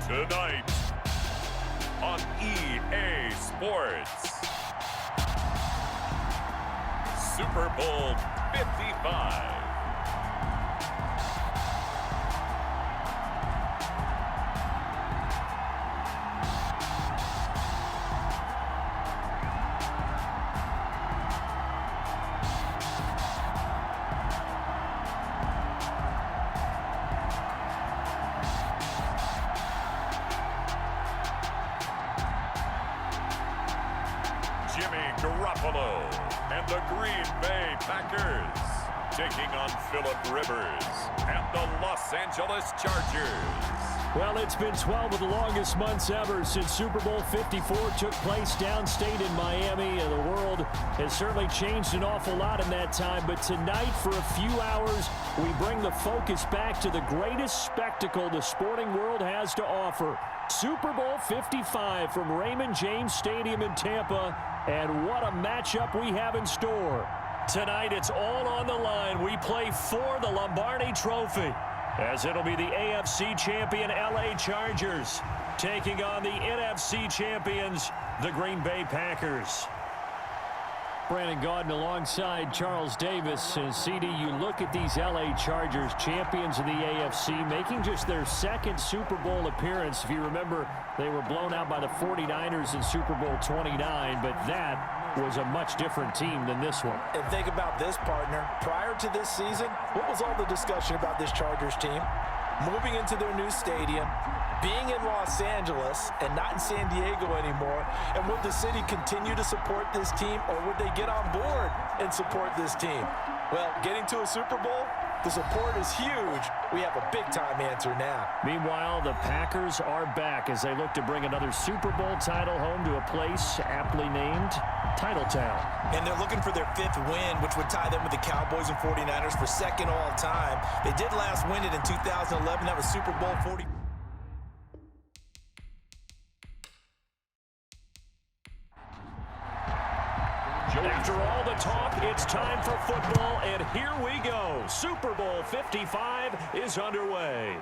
Tonight on EA Sports, Super Bowl 55. Garoppolo and the Green Bay Packers taking on Phillip Rivers and the Los Angeles Chargers. Well, it's been 12 of the longest months ever since Super Bowl 54 took place downstate in Miami, and the world has certainly changed an awful lot in that time. But tonight, for a few hours, we bring the focus back to the greatest spectacle the sporting world has to offer. Super Bowl 55 from Raymond James Stadium in Tampa, and what a matchup we have in store. Tonight, it's all on the line. We play for the Lombardi Trophy, as it'll be the AFC champion LA Chargers taking on the NFC champions, the Green Bay Packers. Brandon Gaudin alongside Charles Davis. And CD, you look at these LA Chargers, champions of the AFC, making just their second Super Bowl appearance. If you remember, they were blown out by the 49ers in Super Bowl 29, but that was a much different team than this one. And think about this, partner. Prior to this season, what was all the discussion about this Chargers team? Moving into their new stadium, being in Los Angeles and not in San Diego anymore, and would the city continue to support this team, or would they get on board and support this team? Well, getting to a Super Bowl, the support is huge. We have a big-time answer now. Meanwhile, the Packers are back as they look to bring another Super Bowl title home to a place aptly named Titletown. And they're looking for their 5th win, which would tie them with the Cowboys and 49ers for 2nd all-time. They did last win it in 2011. That was Super Bowl 40. After all the talk, it's time for football, and here we go. Super Bowl 55 is underway.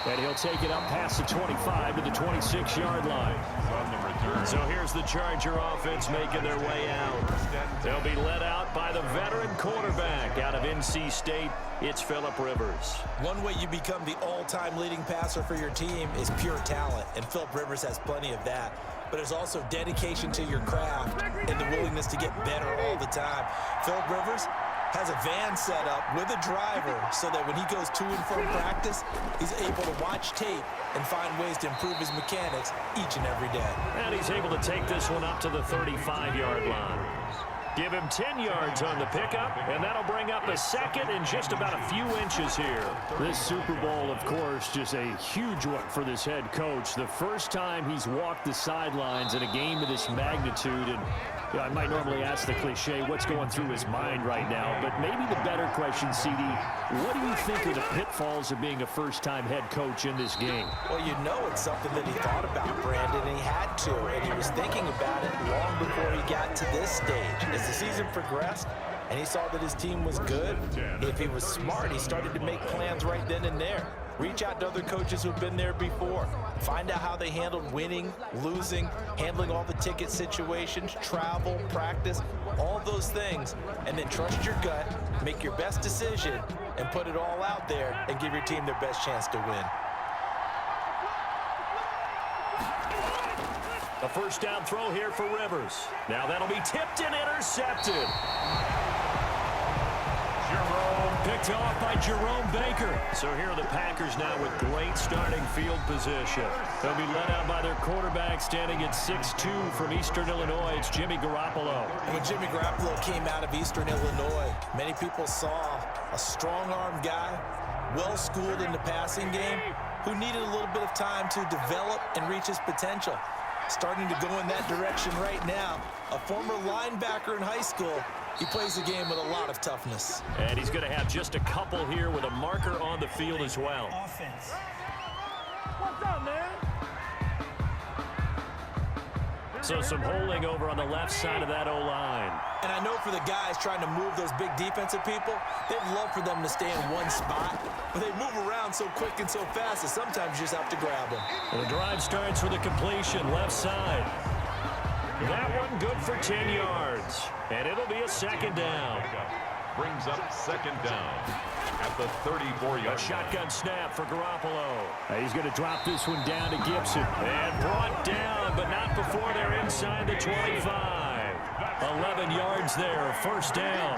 And he'll take it up past the 25 to the 26-yard line. So here's the Charger offense making their way out. They'll be led out by the veteran quarterback out of NC State. It's Phillip Rivers. One way you become the all-time leading passer for your team is pure talent, and Phillip Rivers has plenty of that. But there's also dedication to your craft and the willingness to get better all the time. Phillip Rivers has a van set up with a driver so that when he goes to and from practice, he's able to watch tape and find ways to improve his mechanics each and every day. And he's able to take this one up to the 35-yard line. Give him 10 yards on the pickup, and that'll bring up a second and just about a few inches here. This Super Bowl, of course, just a huge one for this head coach. The first time he's walked the sidelines in a game of this magnitude, and I might normally ask the cliche, what's going through his mind right now? But maybe the better question, CD, what do you think are the pitfalls of being a first-time head coach in this game? Well, you know it's something that he thought about, Brandon, and he had to, and he was thinking about it long before he got to this stage. As the season progressed, and he saw that his team was good, if he was smart, he started to make plans right then and there. Reach out to other coaches who've been there before. Find out how they handled winning, losing, handling all the ticket situations, travel, practice, all those things. And then trust your gut, make your best decision, and put it all out there and give your team their best chance to win. A first down throw here for Rivers. Now that'll be tipped and intercepted. Picked off by Jerome Baker. So here are the Packers now with great starting field position. They'll be led out by their quarterback standing at 6'2" from Eastern Illinois. It's Jimmy Garoppolo. When Jimmy Garoppolo came out of Eastern Illinois, many people saw a strong-arm guy, well-schooled in the passing game, who needed a little bit of time to develop and reach his potential. Starting to go in that direction right now. A former linebacker in high school, he plays the game with a lot of toughness. And he's going to have just a couple here with a marker on the field as well. Offense. What's up, man? So some holding over on the left side of that O-line. And I know for the guys trying to move those big defensive people, they'd love for them to stay in one spot, but they move around so quick and so fast that sometimes you just have to grab them. The drive starts with a completion, left side. That one good for 10 yards, and it'll be a second down. Brings up second down at the 34-yard line. A shotgun snap for Garoppolo. He's going to drop this one down to Gibson. And brought down, but not before they're inside the 25. 11 yards there, first down.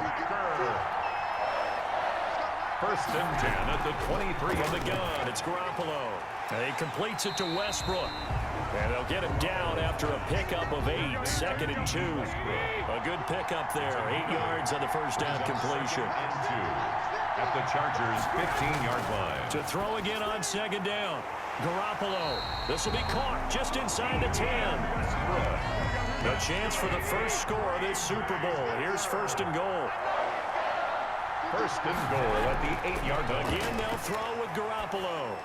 First and 10 at the 23. From the gun, it's Garoppolo. He completes it to Westbrook. And they'll get him down after a pickup of 8, second and 2. A good pickup there, 8 yards on the first down completion. At the Chargers' 15-yard line. To throw again on second down. Garoppolo. This will be caught just inside the 10. A chance for the first score of this Super Bowl. Here's first and goal. First and goal at the 8-yard line. Again, they'll throw with Garoppolo.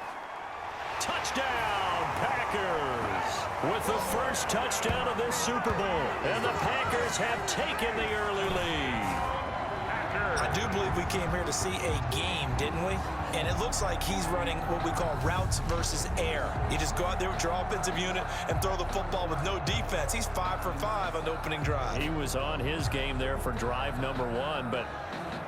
Touchdown, Packers! With the first touchdown of this Super Bowl. And the Packers have taken the early lead. I do believe we came here to see a game, didn't we? And it looks like he's running what we call routes versus air. You just go out there with your offensive unit and throw the football with no defense. He's 5 for 5 on the opening drive. He was on his game there for drive number 1, but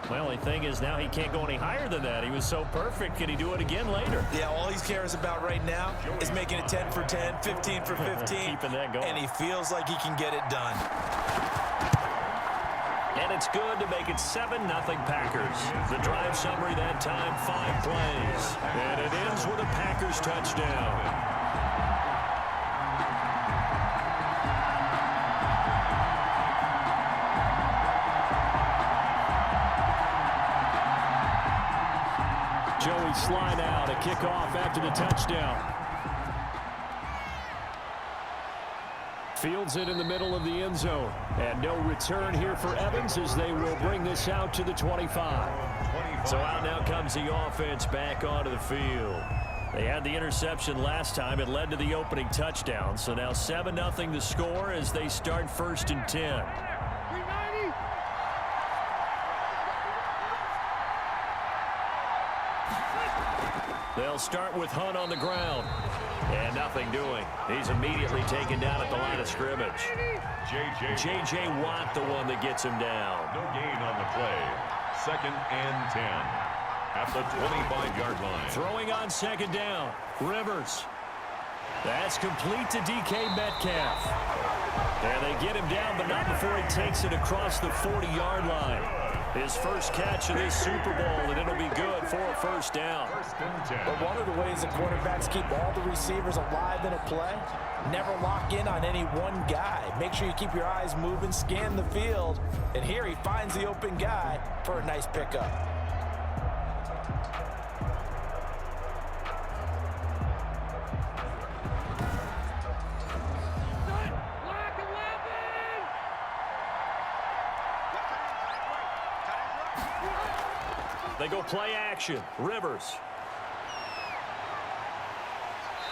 my only thing is now he can't go any higher than that. He was so perfect. Can he do it again later? Yeah, all he cares about right now is making it 10 for 10, 15 for 15. Keeping that going. And he feels like he can get it done. And it's good to make it 7-0 Packers. The drive summary that time, 5 plays. And it ends with a Packers touchdown. Joey slide out, a kickoff after the touchdown. Fields it in the middle of the end zone. And no return here for Evans as they will bring this out to the 25. So out now comes the offense back onto the field. They had the interception last time. It led to the opening touchdown. So now 7-0 the score as they start first and 10. They'll start with Hunt on the ground. And nothing doing. He's immediately taken down at the line of scrimmage. J.J. Watt, the one that gets him down. No gain on the play. Second and 10 at the 25-yard line. Throwing on second down. Rivers. That's complete to DK Metcalf. And they get him down, but not before he takes it across the 40-yard line. His first catch of this Super Bowl, and it'll be good for a first down. But one of the ways the quarterbacks keep all the receivers alive in a play, never lock in on any one guy. Make sure you keep your eyes moving, scan the field, and here he finds the open guy for a nice pickup. They go play action. Rivers.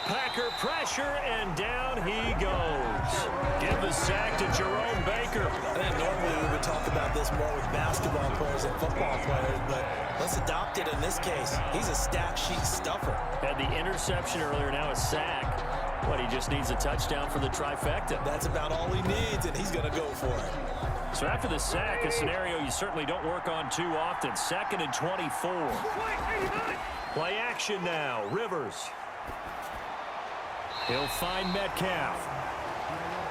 Packer pressure, and down he goes. Give the sack to Jerome Baker. I think normally we would talk about this more with basketball players and football players, but let's adopt it in this case. He's a stat sheet stuffer. Had the interception earlier, now a sack. What, he just needs a touchdown for the trifecta. That's about all he needs, and he's going to go for it. So after the sack, a scenario you certainly don't work on too often. Second and 24. Play action now. Rivers. He'll find Metcalf.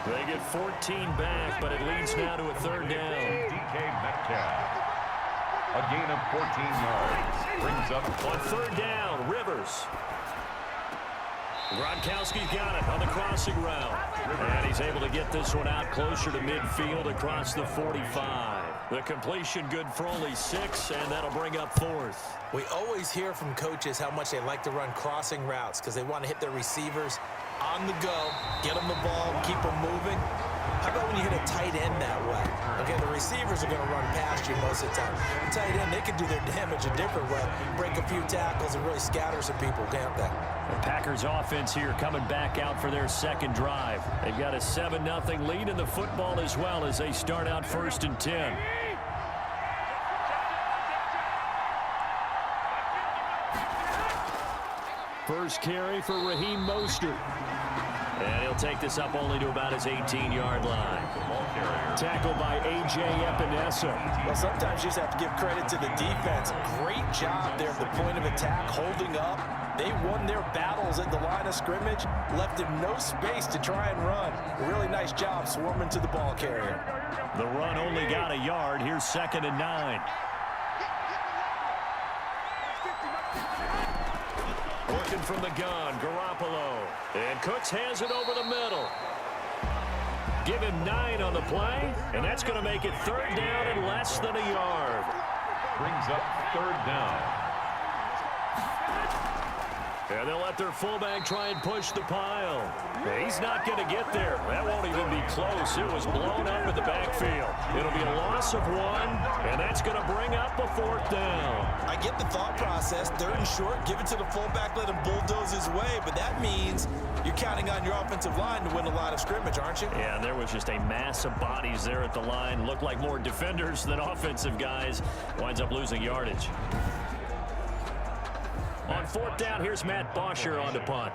They get 14 back, but it leads now to a third down. DK Metcalf. A gain of 14 yards. Brings up on third down. Rivers. Gronkowski's got it on the crossing route. And he's able to get this one out closer to midfield across the 45. The completion good for only 6, and that'll bring up fourth. We always hear from coaches how much they like to run crossing routes because they want to hit their receivers on the go, get them the ball, keep them moving. How about when you hit a tight end that way? Okay, the receivers are going to run past you most of the time. The tight end, they can do their damage a different way. Break a few tackles and really scatter some people, can't they? The Packers offense here coming back out for their second drive. They've got a 7-0 lead in the football as well as they start out 1st and 10. First carry for Raheem Mostert. And he'll take this up only to about his 18-yard line. Tackled by A.J. Epinesa. Well, sometimes you just have to give credit to the defense. Great job there at the point of attack, holding up. They won their battles at the line of scrimmage, left him no space to try and run. A really nice job swarming to the ball carrier. The run only got a yard. Here's 2nd and 9. Working from the gun, Garoppolo. And Cooks has it over the middle. Give him 9 on the play, and that's going to make it 3rd down and less than a yard. Brings up 3rd down. And they'll let their fullback try and push the pile. He's not going to get there. That won't even be close. It was blown up in the backfield. It'll be a loss of 1, and that's going to bring up a 4th down. I get the thought process. 3rd and short, give it to the fullback, let him bulldoze his way. But that means you're counting on your offensive line to win the line of scrimmage, aren't you? Yeah, and there was just a mass of bodies there at the line. Looked like more defenders than offensive guys. Winds up losing yardage. On 4th down, here's Matt Bosher on the punt.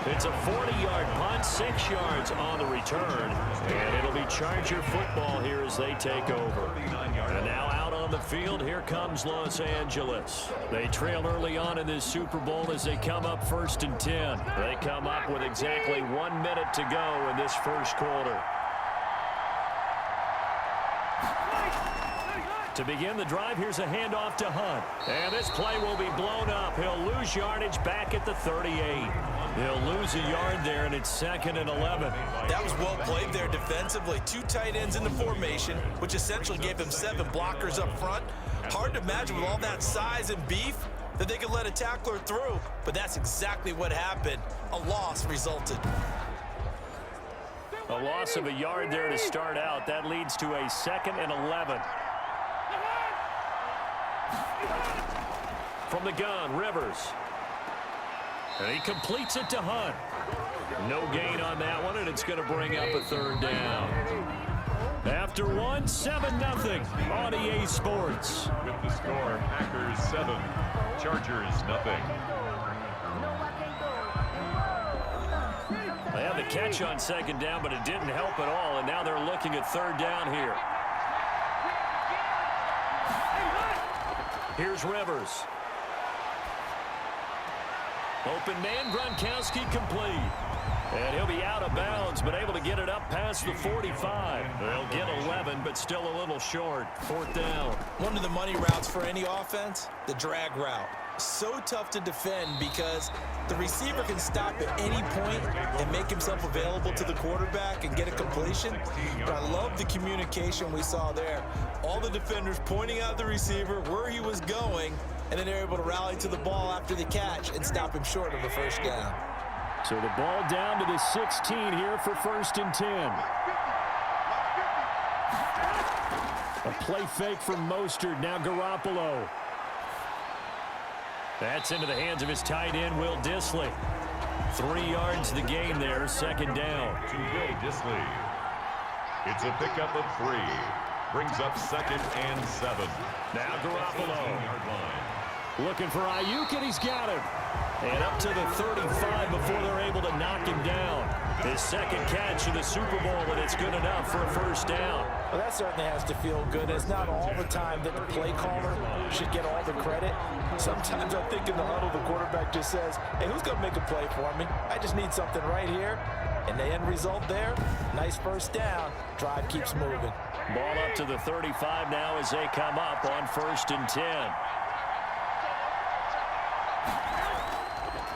It's a 40-yard punt, 6 yards on the return, and it'll be Charger football here as they take over. And now out on the field, here comes Los Angeles. They trail early on in this Super Bowl as they come up 1st and 10. They come up with exactly 1 minute to go in this first quarter. To begin the drive, here's a handoff to Hunt. And this play will be blown up. He'll lose yardage back at the 38. He'll lose a yard there, and it's 2nd and 11. That was well played there defensively. 2 tight ends in the formation, which essentially gave him 7 blockers up front. Hard to imagine with all that size and beef that they could let a tackler through, but that's exactly what happened. A loss resulted. A loss of a yard there to start out. That leads to a 2nd and 11. From the gun, Rivers. And he completes it to Hunt. No gain on that one, and it's going to bring up a 3rd down. After 1, 7-0 on EA Sports. With the score, Packers 7, Chargers 0. They had the catch on 2nd down, but it didn't help at all, and now they're looking at 3rd down here. Here's Rivers. Open man, Gronkowski complete. And he'll be out of bounds, but able to get it up past the 45. They'll get 11, but still a little short. 4th down. One of the money routes for any offense, the drag route. So tough to defend because the receiver can stop at any point and make himself available to the quarterback and get a completion. But I love the communication we saw there. All the defenders pointing out the receiver, where he was going, and then they're able to rally to the ball after the catch and stop him short of the 1st down. So the ball down to the 16 here for 1st and 10. A play fake from Mostert. Now Garoppolo. That's into the hands of his tight end, Will Dissly. 3 yards the game there, 2nd down. To Will Dissly. It's a pickup of 3. Brings up 2nd and 7. Now Garoppolo. Looking for Ayuk, and he's got him. And up to the 35 before they're able to knock him down. His 2nd catch in the Super Bowl, and it's good enough for a 1st down. Well, that certainly has to feel good. It's not all the time that the play caller should get all the credit. Sometimes I think in the huddle, the quarterback just says, hey, who's going to make a play for me? I just need something right here. And the end result there, nice 1st down. Drive keeps moving. Ball up to the 35 now as they come up on 1st and 10.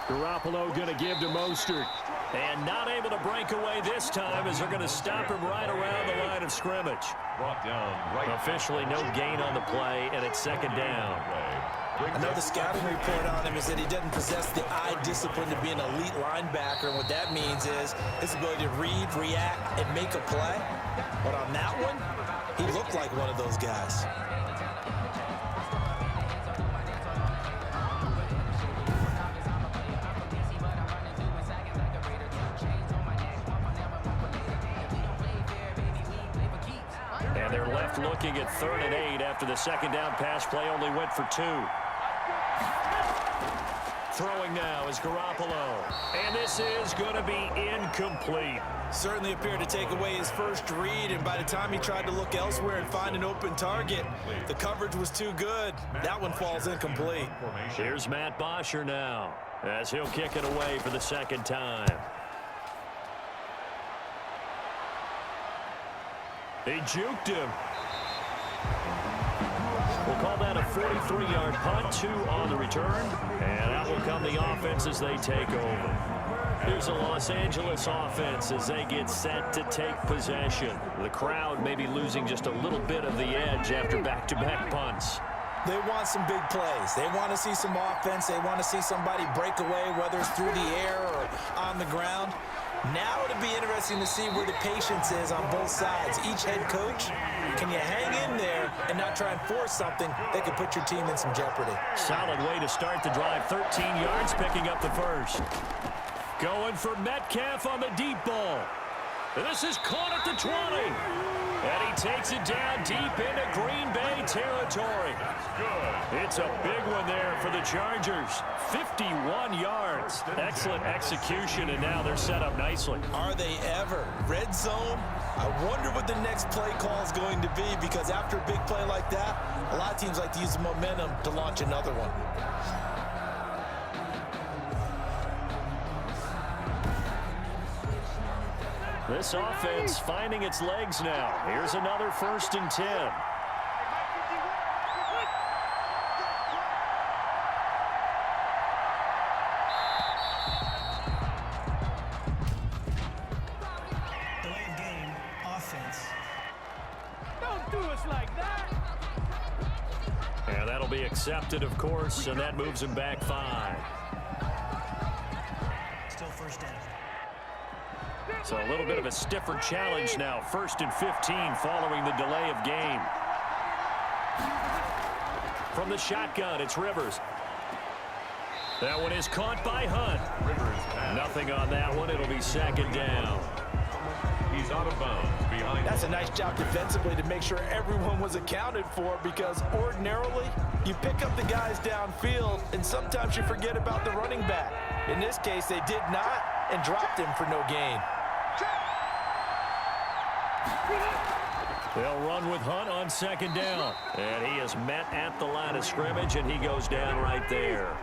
Garoppolo going to give to Mostert. And not able to break away this time as they're going to stop him right around the line of scrimmage. Brought down right. Officially no gain on the play, and it's second down. I know the scouting report on him is that he doesn't possess the eye discipline to be an elite linebacker. And what that means is his ability to read, react, and make a play. But on that one, he looked like one of those guys. And they're left looking at 3rd and 8 after the second down pass play only went for 2. Throwing now is Garoppolo. And this is going to be incomplete. Certainly appeared to take away his first read, and by the time he tried to look elsewhere and find an open target, the coverage was too good. That one falls incomplete. Here's Matt Bosher now as he'll kick it away for the second time. He juked him. We'll call that a 43-yard punt, 2 on the return. And out will come the offense as they take over. Here's the Los Angeles offense as they get set to take possession. The crowd may be losing just a little bit of the edge after back-to-back punts. They want some big plays. They want to see some offense. They want to see somebody break away, whether it's through the air or on the ground. Now it'll be interesting to see where the patience is on both sides. Each head coach, can you hang in there and not try and force something that could put your team in some jeopardy? Solid way to start the drive. 13 yards, picking up the first. Going for Metcalf on the deep ball. This is caught at the 20. And he takes it down deep into Green Bay territory. It's a big one there for the Chargers. 51 yards. Excellent execution, and now they're set up nicely. Are they ever? Red zone? I wonder what the next play call is going to be, because after a big play like that, a lot of teams like to use the momentum to launch another one. This offense finding its legs now. Here's another 1st and 10. Delayed game offense. Don't do us like that. And that'll be accepted, of course, and that moves him back 5. Still first down. So a little bit of a stiffer challenge now. 1st and 15 following the delay of game. From the shotgun, it's Rivers. That one is caught by Hunt. Nothing on that one. It'll be second down. He's out of bounds behind. That's a nice job defensively to make sure everyone was accounted for, because ordinarily you pick up the guys downfield and sometimes you forget about the running back. In this case, they did not and dropped him for no gain. They'll run with Hunt on second down. And he is met at the line of scrimmage, and he goes down right there.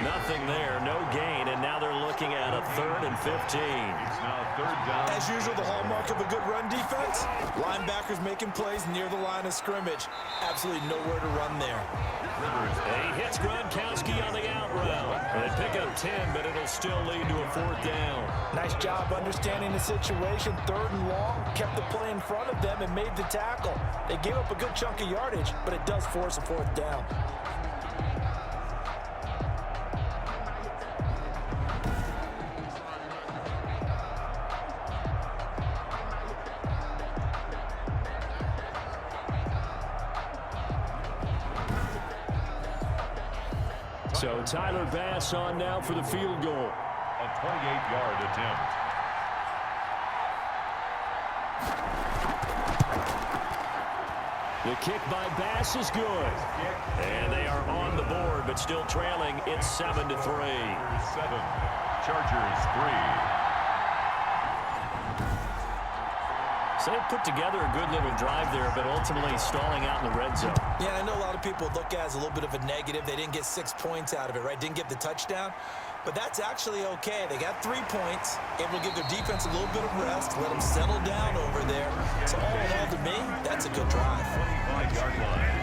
Nothing there, no gain, and now they're looking at a 3rd and 15. It's now 3rd down. As usual, the hallmark of a good run defense, linebackers making plays near the line of scrimmage. Absolutely nowhere to run there. And he hits Gronkowski on the out route. They pick up 10, but it'll still lead to a 4th down. Nice job understanding the situation. 3rd and long, kept the play in front of them and made the tackle. They gave up a good chunk of yardage, but it does force a 4th down. So Tyler Bass on now for the field goal. A 28-yard attempt. The kick by Bass is good. And they are on the board, but still trailing. It's 7-3. 7. Chargers 3. So they put together a good little drive there, but ultimately stalling out in the red zone. Yeah, I know a lot of people look at it as a little bit of a negative. They didn't get 6 points out of it, right? Didn't get the touchdown. But that's actually okay. They got 3 points, able to give their defense a little bit of rest, let them settle down over there. So all in all, to me, that's a good drive. 25-yard line.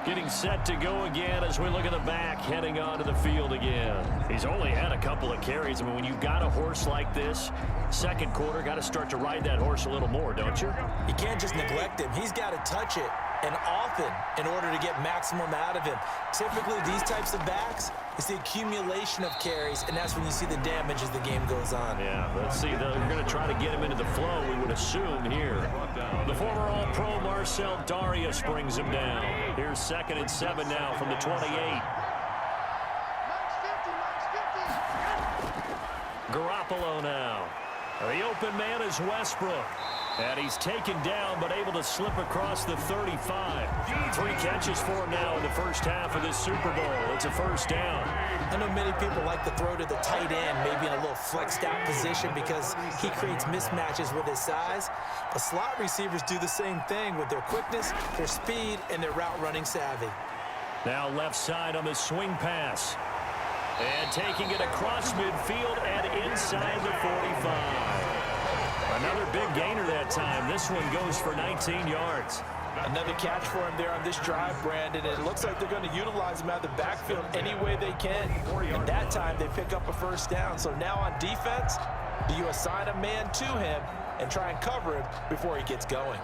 Getting set to go again as we look at the back, heading onto the field again. He's only had a couple of carries. I mean, when you've got a horse like this, second quarter, got to start to ride that horse a little more, don't you? You can't just neglect him. He's got to touch it, and often, in order to get maximum out of him. Typically, these types of backs, it's the accumulation of carries, and that's when you see the damage as the game goes on. Yeah, let's see. They're going to try to get him into the flow, we would assume here. The former All-Pro Marcel Darius brings him down. Here's 2nd and 7 now from the 28. Garoppolo now. The open man is Westbrook. And he's taken down, but able to slip across the 35. 3 catches for him now in the first half of this Super Bowl. It's a first down. I know many people like to throw to the tight end, maybe in a little flexed out position because he creates mismatches with his size. But slot receivers do the same thing with their quickness, their speed, and their route running savvy. Now left side on the swing pass. And taking it across midfield and inside the 45. Another big gainer that time. This one goes for 19 yards. Another catch for him there on this drive, Brandon. It looks like they're going to utilize him out of the backfield any way they can. And that time they pick up a first down. So now on defense, do you assign a man to him and try and cover him before he gets going?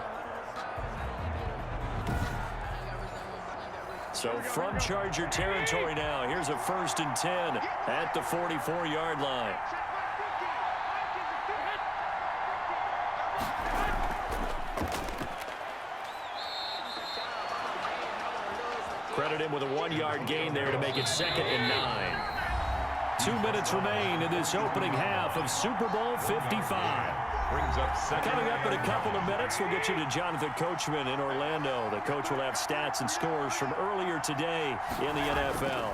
So from Charger territory now, here's a 1st and 10 at the 44-yard line. Credit him with a 1-yard gain there to make it 2nd and 9. 2 minutes remain in this opening half of Super Bowl 55. Coming up in a couple of minutes, we'll get you to Jonathan Coachman in Orlando. The coach will have stats and scores from earlier today in the NFL.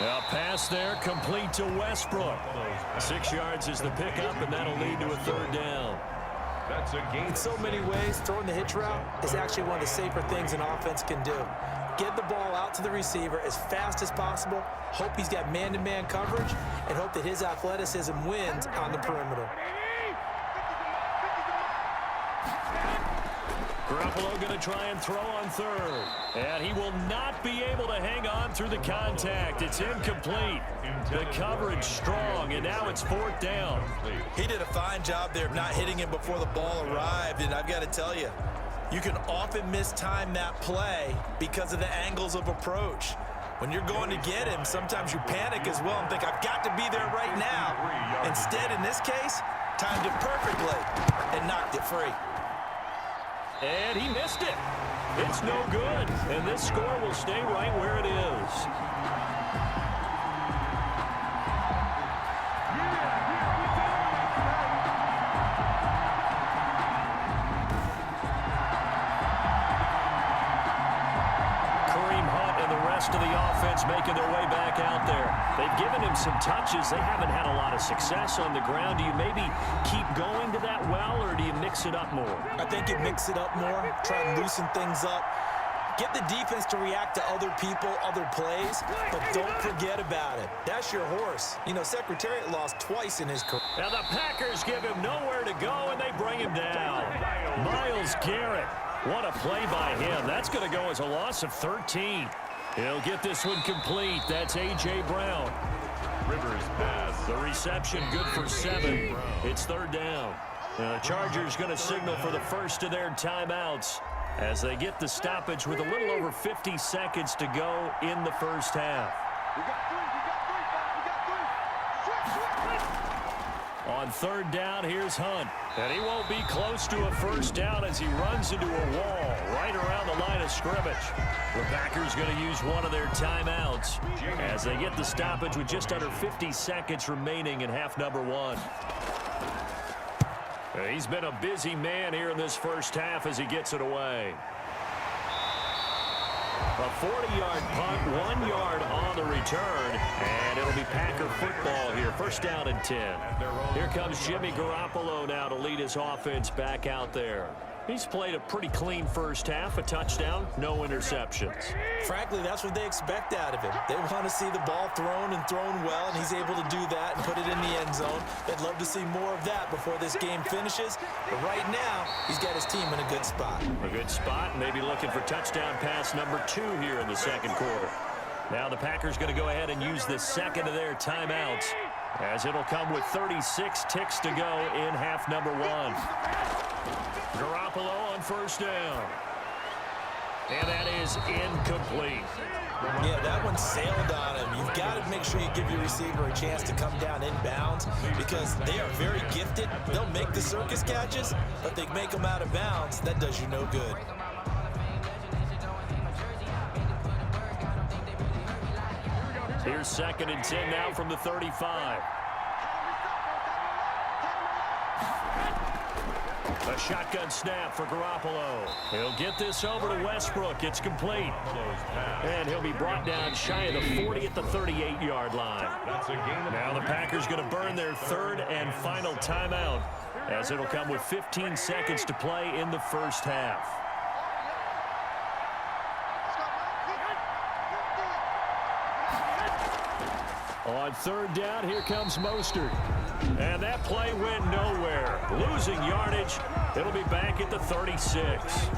A pass there, complete to Westbrook. 6 yards is the pickup, and that'll lead to a 3rd down. That's a gain. In so many ways, throwing the hitch route is actually one of the safer things an offense can do. Get the ball out to the receiver as fast as possible, hope he's got man-to-man coverage, and hope that his athleticism wins on the perimeter. Garoppolo going to try and throw on 3rd. And he will not be able to hang on through the contact. It's incomplete. The coverage strong, and now it's 4th down. He did a fine job there of not hitting him before the ball arrived, and I've got to tell you, you can often mistime that play because of the angles of approach. When you're going to get him, sometimes you panic as well and think, I've got to be there right now. Instead, in this case, timed it perfectly and knocked it free. And he missed it. It's no good. And this score will stay right where it is. To the offense making their way back out there. They've given him some touches. They haven't had a lot of success on the ground. Do you maybe keep going to that well, or do you mix it up more? I think you mix it up more, try and loosen things up. Get the defense to react to other people, other plays, but don't forget about it. That's your horse. You know, Secretariat lost twice in his career. Now the Packers give him nowhere to go, and they bring him down. Myles Garrett. What a play by him. That's going to go as a loss of 13. He'll get this one complete. That's A.J. Brown. Rivers pass. The reception good for 7. It's 3rd down. The Chargers going to signal for the first of their timeouts as they get the stoppage with a little over 50 seconds to go in the first half. On 3rd down, here's Hunt. And he won't be close to a first down as he runs into a wall right around the line of scrimmage. The Packers going to use one of their timeouts as they get the stoppage with just under 50 seconds remaining in half number 1. He's been a busy man here in this first half as he gets it away. A 40-yard punt, 1 yard on the return, and it'll be Packer football here. First down and 10. Here comes Jimmy Garoppolo now to lead his offense back out there. He's played a pretty clean first half, a touchdown, no interceptions. Frankly, that's what they expect out of him. They want to see the ball thrown and thrown well, and he's able to do that and put it in the end zone. They'd love to see more of that before this game finishes. But right now, he's got his team in a good spot. A good spot, maybe looking for touchdown pass number 2 here in the second quarter. Now the Packers going to go ahead and use the second of their timeouts, as it'll come with 36 ticks to go in half number 1. Garoppolo on first down. And that is incomplete. Yeah, that one sailed on him. You've got to make sure you give your receiver a chance to come down inbounds because they are very gifted. They'll make the circus catches, but they make them out of bounds. That does you no good. Here's 2nd and 10 now from the 35. A shotgun snap for Garoppolo. He'll get this over to Westbrook. It's complete. And he'll be brought down shy of the 40 at the 38-yard line. Now the Packers going to burn their 3rd and final timeout, as it'll come with 15 seconds to play in the first half. On 3rd down, here comes Mostert. And that play went nowhere. Losing yardage. It'll be back at the 36.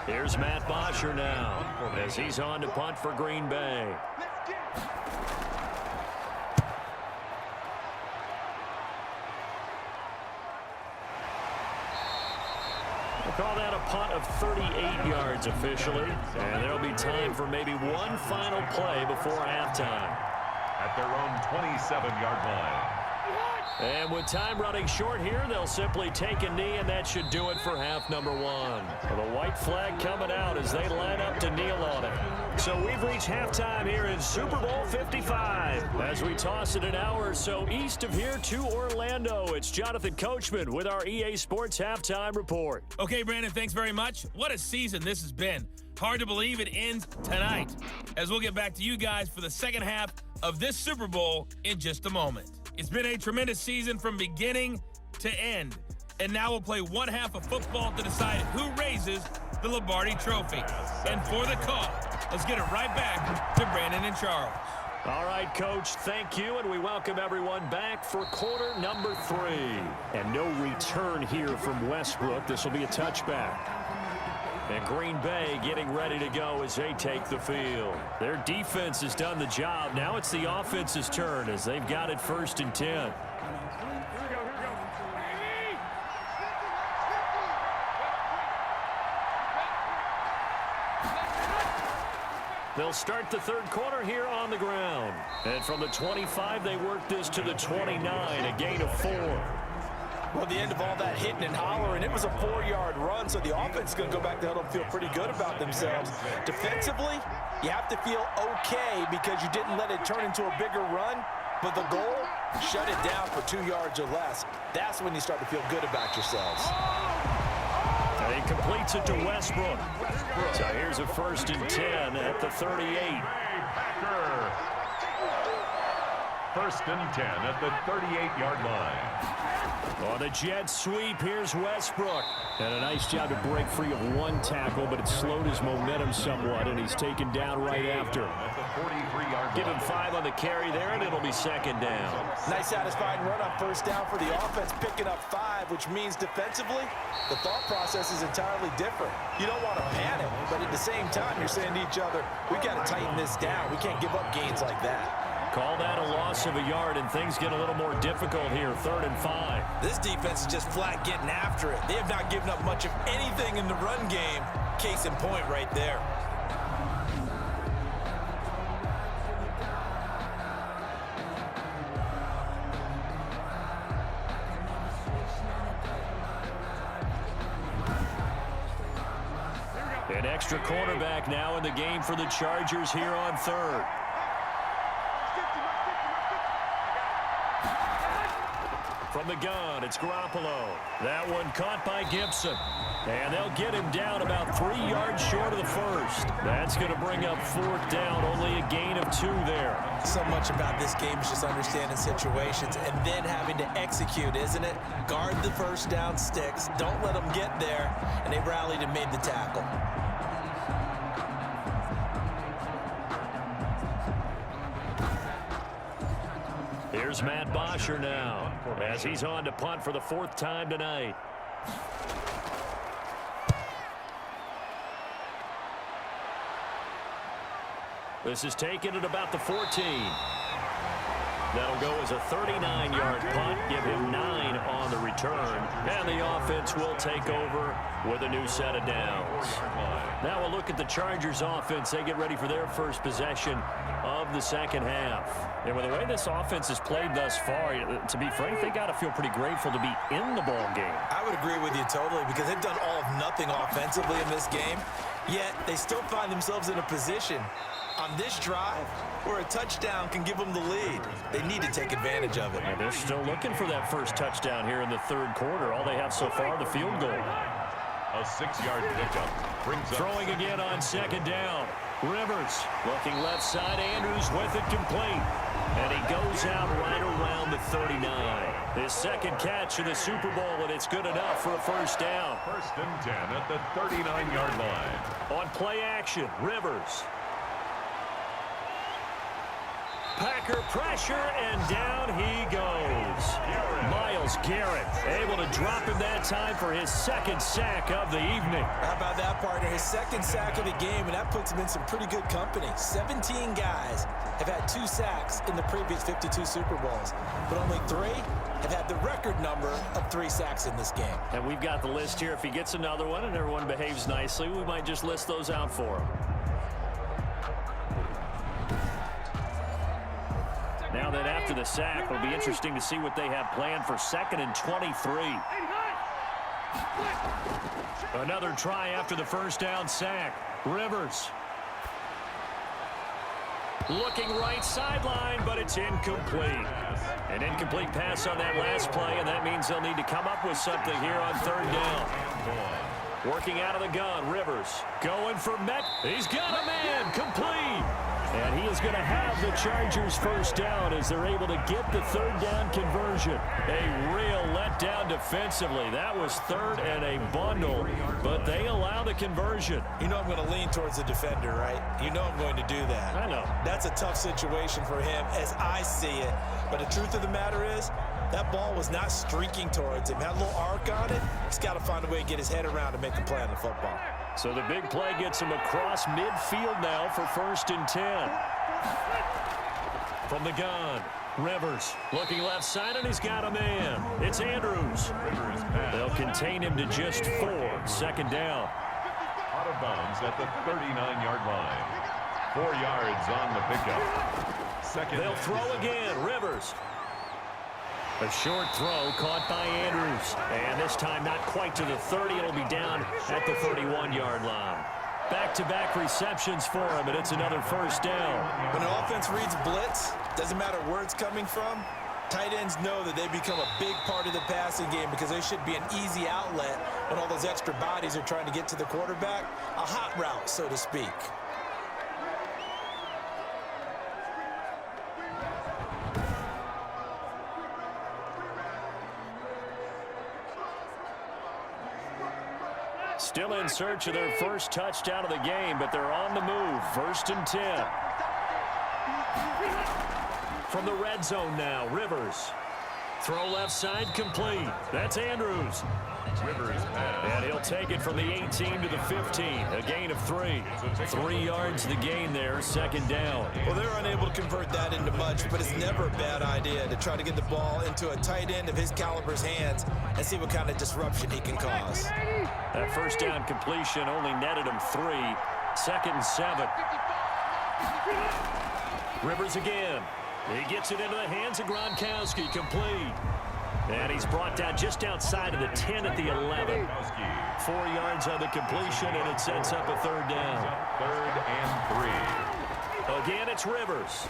Here's Matt Bosher now, as he's on to punt for Green Bay. We'll call that a punt of 38 yards officially. And there'll be time for maybe one final play before halftime. At their own 27-yard line. And with time running short here, they'll simply take a knee, and that should do it for half number 1. The white flag coming out as they line up to kneel on it. So we've reached halftime here in Super Bowl 55. As we toss it an hour or so east of here to Orlando, it's Jonathan Coachman with our EA Sports Halftime Report. Okay, Brandon, thanks very much. What a season this has been. Hard to believe it ends tonight, as we'll get back to you guys for the second half of this Super Bowl in just a moment. It's been a tremendous season from beginning to end, and now we'll play one half of football to decide who raises the Lombardi Trophy. And for the call, let's get it right back to Brandon and Charles. All right, Coach, thank you, and we welcome everyone back for quarter number 3. And no return here from Westbrook. This will be a touchback. And Green Bay getting ready to go as they take the field. Their defense has done the job. Now it's the offense's turn as they've got it 1st and 10. They'll start the 3rd quarter here on the ground. And from the 25, they work this to the 29, a gain of 4. Well, the end of all that hitting and hollering, it was a 4-yard run, so the offense is going to go back to huddle and feel pretty good about themselves. Defensively, you have to feel okay because you didn't let it turn into a bigger run, but the goal, shut it down for 2 yards or less. That's when you start to feel good about yourselves. And he completes it to Westbrook. So here's a 1st and 10 at the 38. 1st and 10 at the 38-yard line. On the jet sweep, here's Westbrook. And a nice job to break free of one tackle, but it slowed his momentum somewhat, and he's taken down right after. Give him 5 on the carry there, and it'll be 2nd down. Nice satisfying run on 1st down for the offense, picking up 5, which means defensively, the thought process is entirely different. You don't want to panic, but at the same time, you're saying to each other, we got to tighten this down. We can't give up gains like that. Call that a loss of a yard, and things get a little more difficult here, 3rd and 5. This defense is just flat getting after it. They have not given up much of anything in the run game. Case in point right there. An extra cornerback now in the game for the Chargers here on 3rd. From the gun, it's Garoppolo. That one caught by Gibson. And they'll get him down about 3 yards short of the 1st. That's going to bring up 4th down, only a gain of 2 there. So much about this game is just understanding situations and then having to execute, isn't it? Guard the first down sticks. Don't let them get there. And they rallied and made the tackle. Here's Matt Bosher now as he's on to punt for the 4th time tonight. This is taken at about the 14. That'll go as a 39-yard punt, give him 9 on the return, and the offense will take over with a new set of downs. Now we'll look at the Chargers offense. They get ready for their first possession of the second half. And with the way this offense has played thus far, to be frank, they got to feel pretty grateful to be in the ball game. I would agree with you totally because they've done all of nothing offensively in this game, yet they still find themselves in a position on this drive where a touchdown can give them the lead. They need to take advantage of it. And they're still looking for that first touchdown here in the 3rd quarter. All they have so far, the field goal. A 6-yard pickup brings up. Throwing again on 2nd down. Rivers looking left side. Andrews with it complete. And he goes out right around the 39. His 2nd catch in the Super Bowl, and it's good enough for a first down. 1st and 10 at the 39-yard line. On play action, Rivers. Packer pressure, and down he goes. Myles Garrett able to drop him that time for his 2nd sack of the evening. How about that, partner? His 2nd sack of the game, and that puts him in some pretty good company. 17 guys have had 2 sacks in the previous 52 Super Bowls, but only 3 have had the record number of 3 sacks in this game. And we've got the list here. If he gets another one and everyone behaves nicely, we might just list those out for him. Now that after the sack, it'll be interesting to see what they have planned for 2nd and 23. Another try after the first down sack. Rivers. Looking right sideline, but it's incomplete. An incomplete pass on that last play, and that means they'll need to come up with something here on 3rd down. Working out of the gun, Rivers going for Met. He's got a man, complete. And he is going to have the Chargers first down as they're able to get the 3rd down conversion. A real letdown defensively. That was 3rd and a bundle, but they allow the conversion. You know I'm going to lean towards the defender, right? You know I'm going to do that. I know. That's a tough situation for him as I see it. But the truth of the matter is, that ball was not streaking towards him. Had a little arc on it. He's got to find a way to get his head around and make a play on the football. So the big play gets him across midfield now for 1st and 10. From the gun, Rivers looking left side, and he's got a man. It's Andrews. They'll contain him to just 4. 2nd down. Out of bounds at the 39-yard line. 4 yards on the pickup. 2nd. They'll throw again. Rivers. A short throw caught by Andrews. And this time not quite to the 30. It'll be down at the 31-yard line. Back-to-back receptions for him, and it's another first down. When an offense reads blitz, doesn't matter where it's coming from, tight ends know that they become a big part of the passing game because they should be an easy outlet when all those extra bodies are trying to get to the quarterback. A hot route, so to speak. Still in search of their first touchdown of the game, but they're on the move. 1st and 10. From the red zone now, Rivers. Throw left side complete. That's Andrews. Rivers pass. And he'll take it from the 18 to the 15. A gain of 3. 3 yards the gain there, 2nd down. Well, they're unable to convert that into much, but it's never a bad idea to try to get the ball into a tight end of his caliber's hands and see what kind of disruption he can cause. That first down completion only netted him 3. 2nd and 7. Rivers again. He gets it into the hands of Gronkowski, complete. And he's brought down just outside of the 10 at the 11. 4 yards on the completion, and it sets up a 3rd down. 3rd and 3. Again, it's Rivers.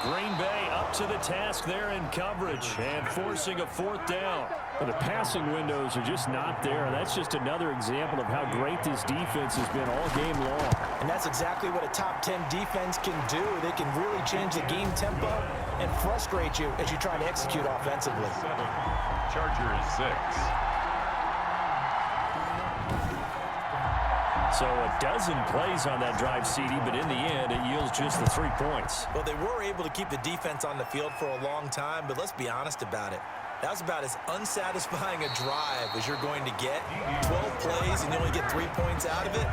Green Bay up to the task there in coverage and forcing a 4th down. Well, the passing windows are just not there. That's just another example of how great this defense has been all game long. And that's exactly what a top 10 defense can do. They can really change the game tempo and frustrate you as you try to execute offensively. 7, Chargers 6. So a dozen plays on that drive, CD, but in the end, it yields just the 3 points. Well, they were able to keep the defense on the field for a long time, but let's be honest about it. That was about as unsatisfying a drive as you're going to get. 12 plays and you only get 3 points out of it.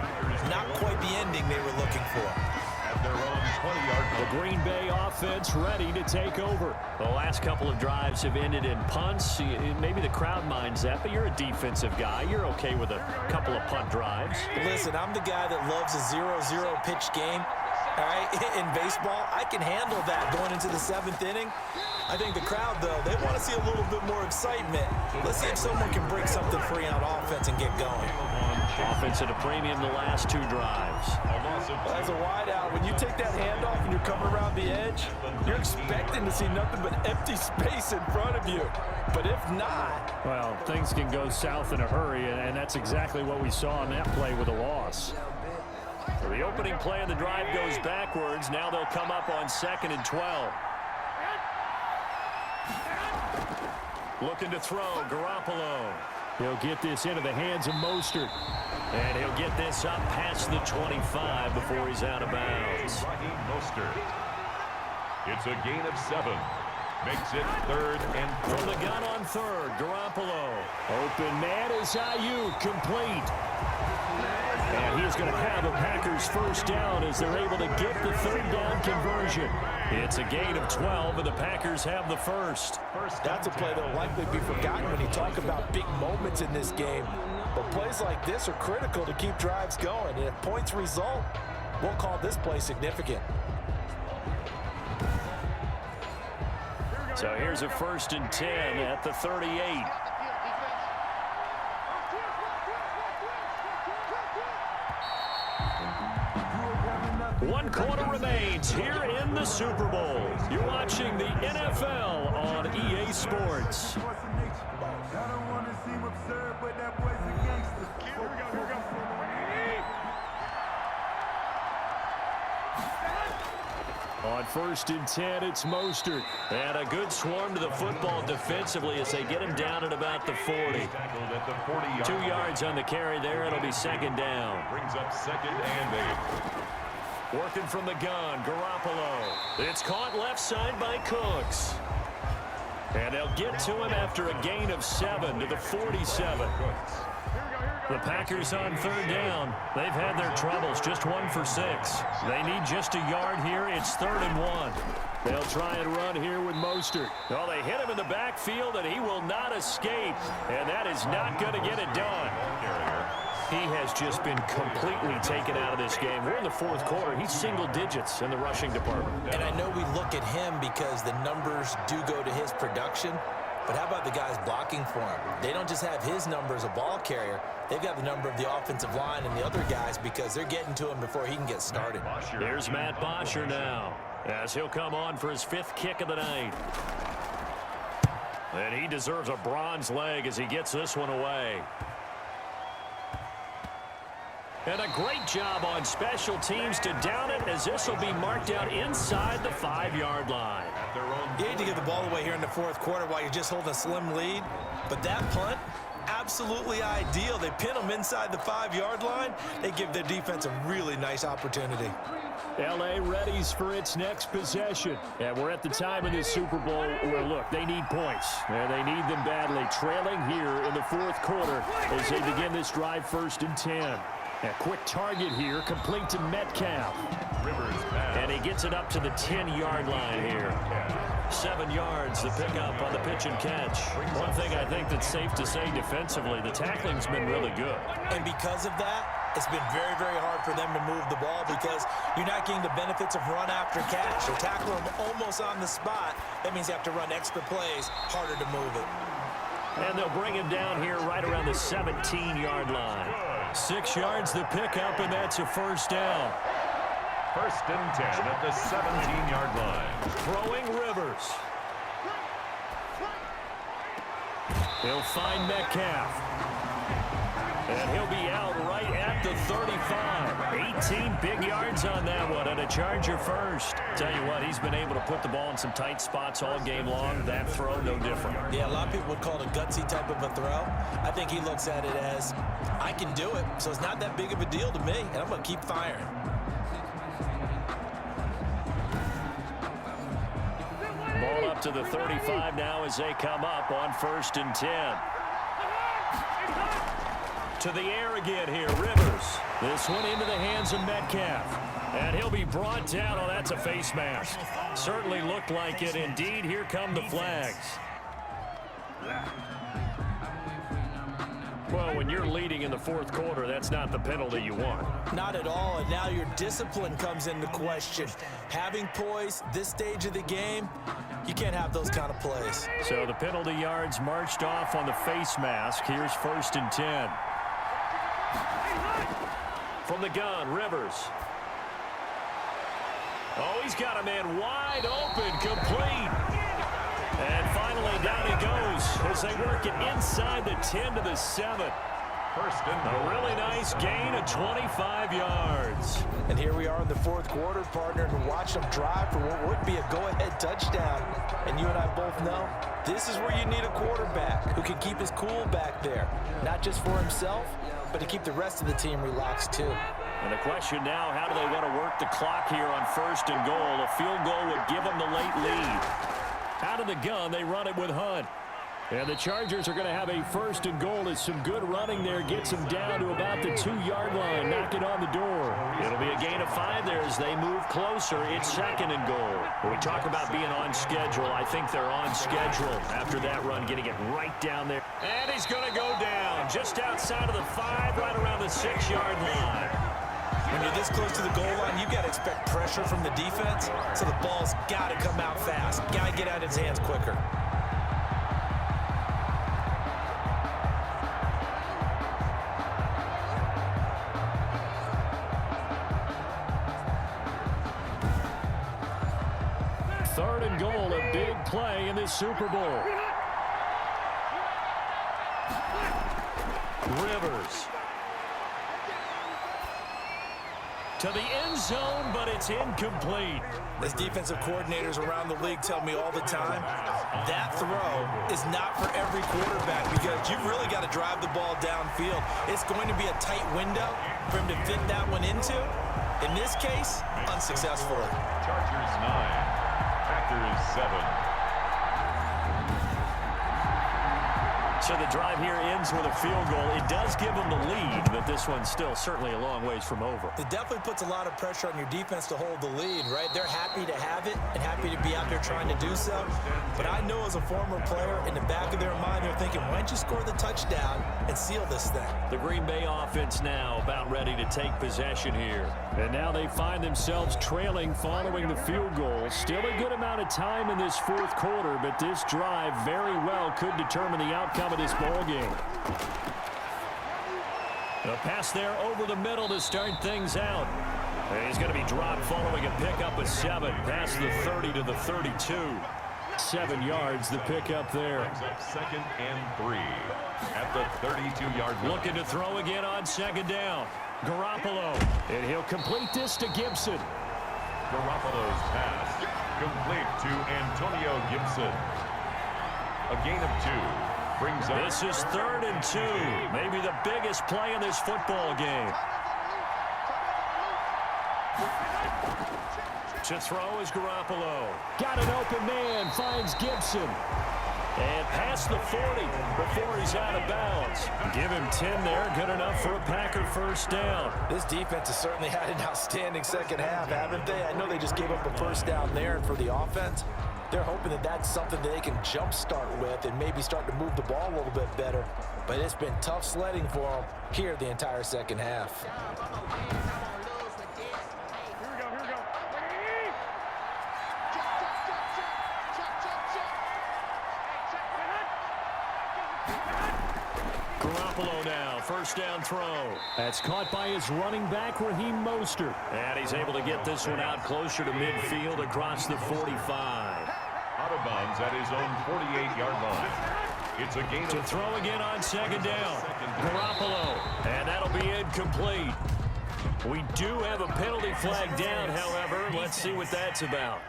Not quite the ending they were looking for. At their own 20-yard line. The Green Bay offense ready to take over. The last couple of drives have ended in punts. Maybe the crowd minds that, but you're a defensive guy. You're okay with a couple of punt drives. Listen, I'm the guy that loves a 0-0 pitch game. All right, in baseball, I can handle that going into the 7th inning. I think the crowd, though, they want to see a little bit more excitement. Let's see if someone can break something free on offense and get going. Offense at a premium the last 2 drives. As a wideout, when you take that handoff and you're coming around the edge, you're expecting to see nothing but empty space in front of you. But if not... Well, things can go south in a hurry, and that's exactly what we saw on that play with a loss. So the opening play of the drive goes backwards. Now they'll come up on 2nd and 12. Looking to throw, Garoppolo. He'll get this into the hands of Mostert. And he'll get this up past the 25 before he's out of bounds. Mostert. It's a gain of 7. Makes it 3rd and 4. From the gun on 3rd, Garoppolo. Open man is Ayuk, complete. And he's going to have a Packers first down as they're able to get the 3rd down conversion. It's a gain of 12, and the Packers have the first. That's a play that will likely be forgotten when you talk about big moments in this game. But plays like this are critical to keep drives going. And if points result, we'll call this play significant. So here's a 1st and 10 at the 38. One quarter remains here in the Super Bowl. You're watching the NFL on EA Sports. On 1st and 10, it's Mostert. And a good swarm to the football defensively as they get him down at about the 40. 2 yards on the carry there. It'll be 2nd down. Brings up 2nd and 8. Working from the gun, Garoppolo. It's caught left side by Cooks. And they'll get to him after a gain of 7 to the 47. The Packers on 3rd down. They've had their troubles, just 1 for 6. They need just a yard here. It's 3rd and 1. They'll try and run here with Mostert. Well, they hit him in the backfield, and he will not escape. And that is not going to get it done. He has just been completely taken out of this game. We're in the 4th quarter. He's single digits in the rushing department. And I know we look at him because the numbers do go to his production. But how about the guys blocking for him? They don't just have his number as a ball carrier. They've got the number of the offensive line and the other guys because they're getting to him before he can get started. Here's Matt Bosher now as he'll come on for his 5th kick of the night. And he deserves a bronze leg as he gets this one away. And a great job on special teams to down it as this will be marked out inside the 5-yard line. You hate to give the ball away here in the 4th quarter while you're just holding a slim lead. But that punt, absolutely ideal. They pin them inside the 5-yard line. They give their defense a really nice opportunity. L.A. readies for its next possession. And we're at the time of this Super Bowl where, look, they need points. And they need them badly. Trailing here in the 4th quarter as they begin this drive 1st and 10. A quick target here, complete to Metcalf. And he gets it up to the 10-yard line here. 7 yards, the pickup on the pitch and catch. One thing I think that's safe to say defensively, the tackling's been really good. And because of that, it's been very, very hard for them to move the ball because you're not getting the benefits of run after catch. They tackle them almost on the spot. That means you have to run extra plays, harder to move it. And they'll bring him down here right around the 17-yard line. 6 yards the pickup, and that's a 1st down. 1st and 10 at the 17-yard line. Throwing Rivers. He'll find Metcalf. And he'll be out right at the 35. 18 big yards on that one, and a Charger first. Tell you what, he's been able to put the ball in some tight spots all game long. That throw, no different. Yeah, a lot of people would call it a gutsy type of a throw. I think he looks at it as, I can do it, so it's not that big of a deal to me, and I'm going to keep firing. Ball up to the 35 now as they come up on 1st and 10. To the air again here, Rivers. This one into the hands of Metcalf. And he'll be brought down. Oh, that's a face mask. Certainly looked like it. Indeed, here come the flags. Well, when you're leading in the 4th quarter, that's not the penalty you want. Not at all, and now your discipline comes into question. Having poise this stage of the game, you can't have those kind of plays. So the penalty yards marched off on the face mask. Here's 1st and 10. From the gun, Rivers. Oh, he's got a man wide open, complete. And finally, down he goes as they work it inside the 10 to the 7. A really nice gain of 25 yards. And here we are in the 4th quarter, partner, and watch them drive for what would be a go-ahead touchdown. And you and I both know this is where you need a quarterback who can keep his cool back there, not just for himself, but to keep the rest of the team relaxed too. And the question now, how do they want to work the clock here on 1st and goal? A field goal would give them the late lead. Out of the gun, they run it with Hunt. And the Chargers are going to have a 1st and goal as some good running there gets them down to about the 2-yard line, knocking on the door. It'll be a gain of 5 there as they move closer. It's 2nd and goal. When we talk about being on schedule, I think they're on schedule after that run, getting it right down there. And he's going to go down just outside of the 5, right around the 6-yard line. When you're this close to the goal line, you got to expect pressure from the defense, so the ball's got to come out fast. Got to get out of his hands quicker. Third and goal, a big play in this Super Bowl. Rivers. To the end zone, but it's incomplete. As defensive coordinators around the league tell me all the time, that throw is not for every quarterback because you've really got to drive the ball downfield. It's going to be a tight window for him to fit that one into. In this case, unsuccessfully. Chargers 9, Packers 7. So the drive here ends with a field goal. It does give them the lead, but this one's still certainly a long ways from over. It definitely puts a lot of pressure on your defense to hold the lead, right? They're happy to have it and happy to be out there trying to do so. But I know as a former player, in the back of their mind, they're thinking, why don't you score the touchdown and seal this thing? The Green Bay offense now about ready to take possession here. And now they find themselves trailing following the field goal. Still a good amount of time in this 4th quarter, but this drive very well could determine the outcome of this ball game. A pass there over the middle to start things out. And he's going to be dropped following a pickup of 7 past the 30 to the 32. 7 yards, the pickup there. Up 2nd and 3 at the 32-yard line. Looking to throw again on 2nd down. Garoppolo, and he'll complete this to Gibson. Garoppolo's pass complete to Antonio Gibson. A gain of 2 brings up. This is 3rd and 2. Maybe the biggest play in this football game. To throw is Garoppolo. Got an open man, finds Gibson. And past the 40 before he's out of bounds. Give him 10 there, good enough for a Packer 1st down. This defense has certainly had an outstanding second half, haven't they? I know they just gave up a 1st down there, and for the offense, they're hoping that that's something that they can jumpstart with and maybe start to move the ball a little bit better. But it's been tough sledding for them here the entire second half. Garoppolo now, 1st down throw. That's caught by his running back, Raheem Mostert. And he's able to get this one out closer to midfield across the 45. Out of bounds at his own 48-yard line. It's a gain to throw again on 2nd down. Garoppolo And that'll be incomplete. We do have a penalty flag down, however. Let's see what that's about.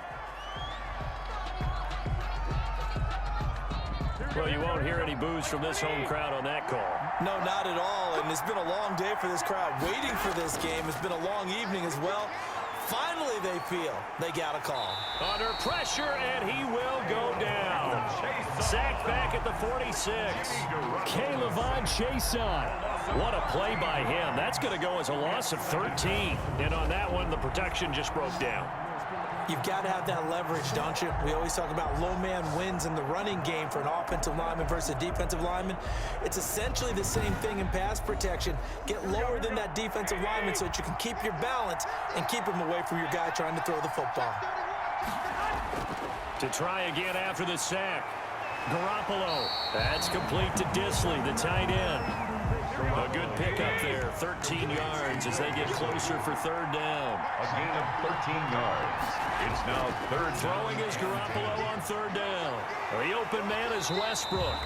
Well, you won't hear any boos from this home crowd on that call. No, not at all. And it's been a long day for this crowd waiting for this game. It's been a long evening as well. Finally, they feel they got a call. Under pressure, and he will go down. Sacked back at the 46. K'Lavon Chason. What a play by him. That's going to go as a loss of 13. And on that one, the protection just broke down. You've got to have that leverage, don't you? We always talk about low man wins in the running game for an offensive lineman versus a defensive lineman. It's essentially the same thing in pass protection. Get lower than that defensive lineman so that you can keep your balance and keep him away from your guy trying to throw the football. To try again after the sack. Garoppolo. That's complete to Disley, the tight end. A good pickup there, 13 yards as they get closer for third down. A gain of 13 yards. It's now third down. Throwing is Garoppolo on third down. The open man is Westbrook.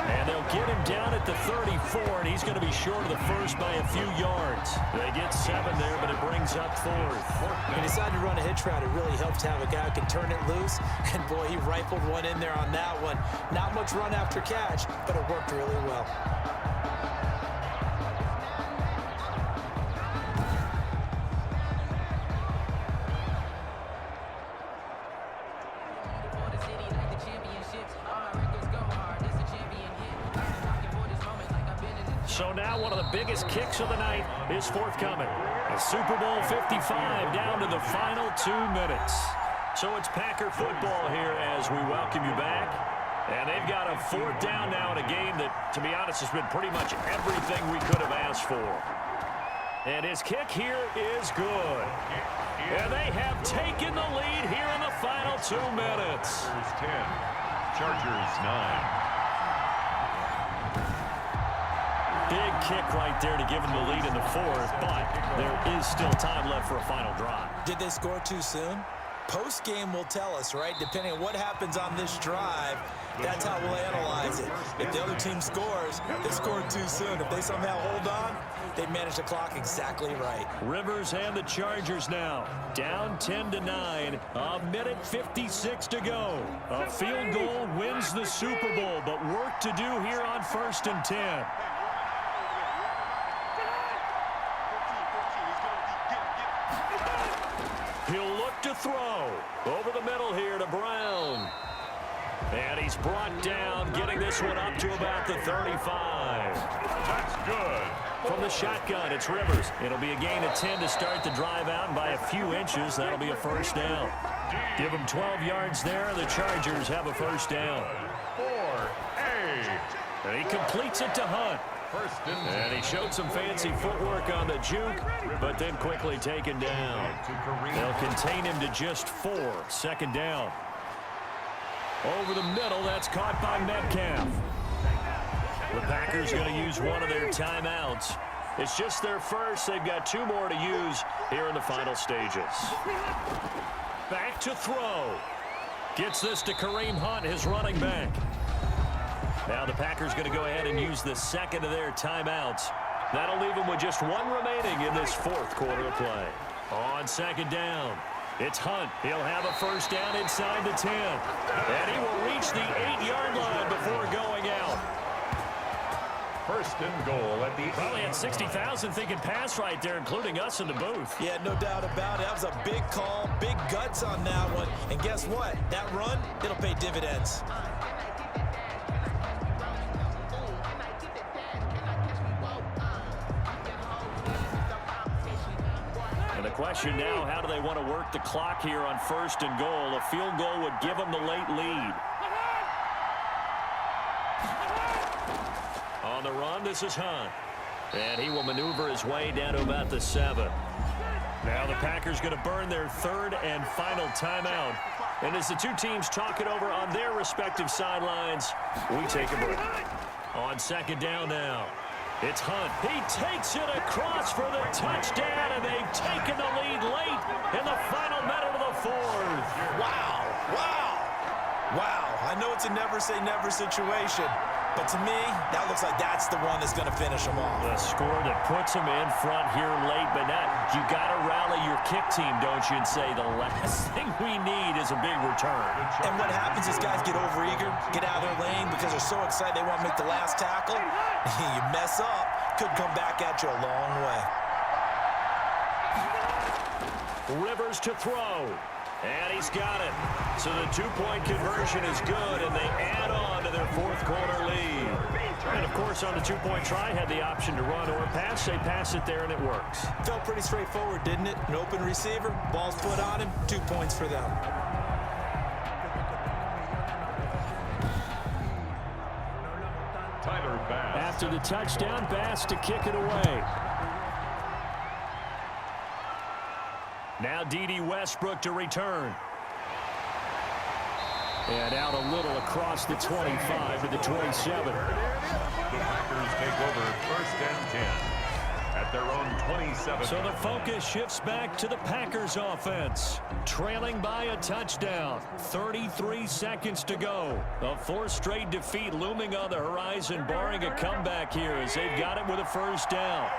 And they'll get him down at the 34, and he's going to be short of the first by a few yards. They get 7 there, but it brings up fourth. He decided to run a hitch route. It really helps to have a guy who can turn it loose. And, boy, he rifled one in there on that one. Not much run after catch, but it worked really well. So now one of the biggest kicks of the night is forthcoming. A Super Bowl 55 down to the final 2 minutes. So it's Packer football here as we welcome you back. And they've got a fourth down now in a game that, to be honest, has been pretty much everything we could have asked for. And his kick here is good. And they have taken the lead here in the final 2 minutes. 10, Chargers 9. Big kick right there to give them the lead in the fourth, but there is still time left for a final drive. Did they score too soon? Post-game will tell us, right? Depending on what happens on this drive, that's how we'll analyze it. If the other team scores, they scored too soon. If they somehow hold on, they manage the clock exactly right. Rivers and the Chargers now down 10-9. A minute 56 to go. A field goal wins the Super Bowl, but work to do here on 1st and 10. He'll look to throw. Over the middle here to Brown. And he's brought down, getting this one up to about the 35. That's good. From the shotgun, it's Rivers. It'll be a gain of 10 to start the drive out, and by a few inches, that'll be a first down. Give them 12 yards there, and the Chargers have a first down. 4-8. And he completes it to Hunt. First and 10. And he showed some fancy footwork on the juke, but then quickly taken down. They'll contain him to just 4. Second down. Over the middle, that's caught by Metcalf. The Packers going to use one of their timeouts. It's just their first. They've got 2 more to use here in the final stages. Back to throw. Gets this to Kareem Hunt, his running back. Now the Packers going to go ahead and use the second of their timeouts. That'll leave them with just 1 remaining in this 4th quarter of play. On second down, it's Hunt. He'll have a first down inside the 10. And he will reach the 8-yard line before going out. First and goal at the Probably had 60,000 thinking pass right there, including us in the booth. Yeah, no doubt about it. That was a big call, big guts on that one. And guess what? That run, it'll pay dividends. And the question now, how do they want to work the clock here on first and goal? A field goal would give them the late lead. On the run, this is Hunt. And he will maneuver his way down to about the 7. Now the Packers going to burn their 3rd and final timeout. And as the 2 teams talk it over on their respective sidelines, we take a break. On second down now, it's Hunt. He takes it across for the touchdown, and they've taken the lead late in the final minute of the 4th. Wow, wow, wow. I know it's a never say never situation, But to me, that looks like that's the one that's going to finish them off. The score that puts them in front here late, but now you got to rally your kick team, don't you, and say the last thing we need is a big return. And what happens is guys get overeager, get out of their lane because they're so excited they want to make the last tackle. You mess up, could come back at you a long way. Rivers to throw. And he's got it. So the two-point conversion is good, and they add on to their fourth-quarter lead. And, of course, on the two-point try, had the option to run or pass. They pass it there, and it works. Felt pretty straightforward, didn't it? An open receiver, ball's put on him, 2 points for them. After the touchdown, Bass to kick it away. Now D.D. Westbrook to return. And out a little across the 25 to the 27. The Packers take over 1st and 10 at their own 27. So the focus shifts back to the Packers offense. Trailing by a touchdown. 33 seconds to go. A 4th straight defeat looming on the horizon, barring a comeback here as they've got it with a first down.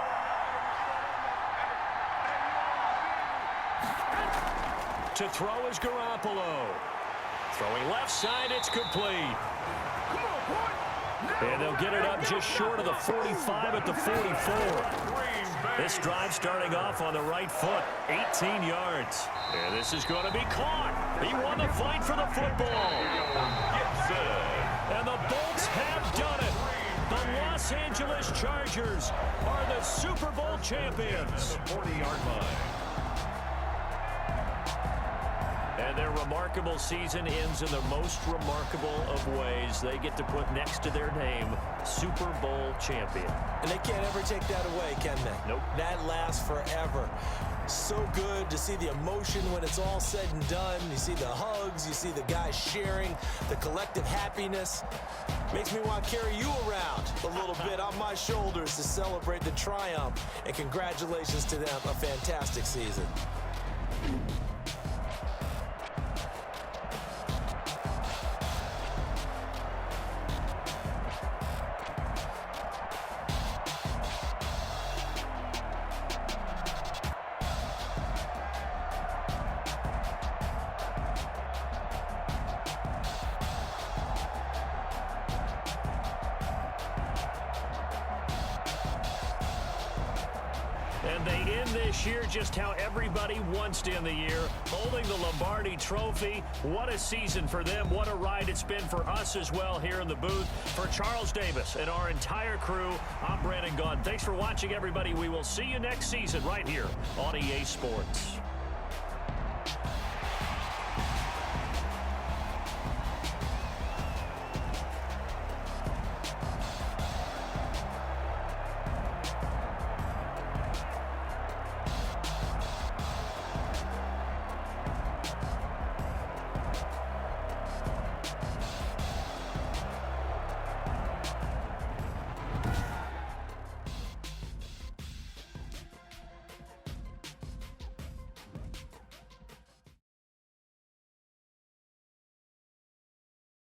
To throw is Garoppolo. Throwing left side, it's complete. And they'll get it up just short of the 45 at the 44. This drive starting off on the right foot, 18 yards. And this is going to be caught. He won the fight for the football. And the Bolts have done it. The Los Angeles Chargers are the Super Bowl champions. 40-yard line. And their remarkable season ends in the most remarkable of ways. They get to put next to their name, Super Bowl champion. And they can't ever take that away, can they? Nope. That lasts forever. So good to see the emotion when it's all said and done. You see the hugs, you see the guys sharing, the collective happiness. Makes me want to carry you around a little bit on my shoulders to celebrate the triumph. And congratulations to them, a fantastic season. And they end this year just how everybody wants to end the year, holding the Lombardi Trophy. What a season for them. What a ride it's been for us as well here in the booth. For Charles Davis and our entire crew, I'm Brandon Gaudin. Thanks for watching, everybody. We will see you next season right here on EA Sports.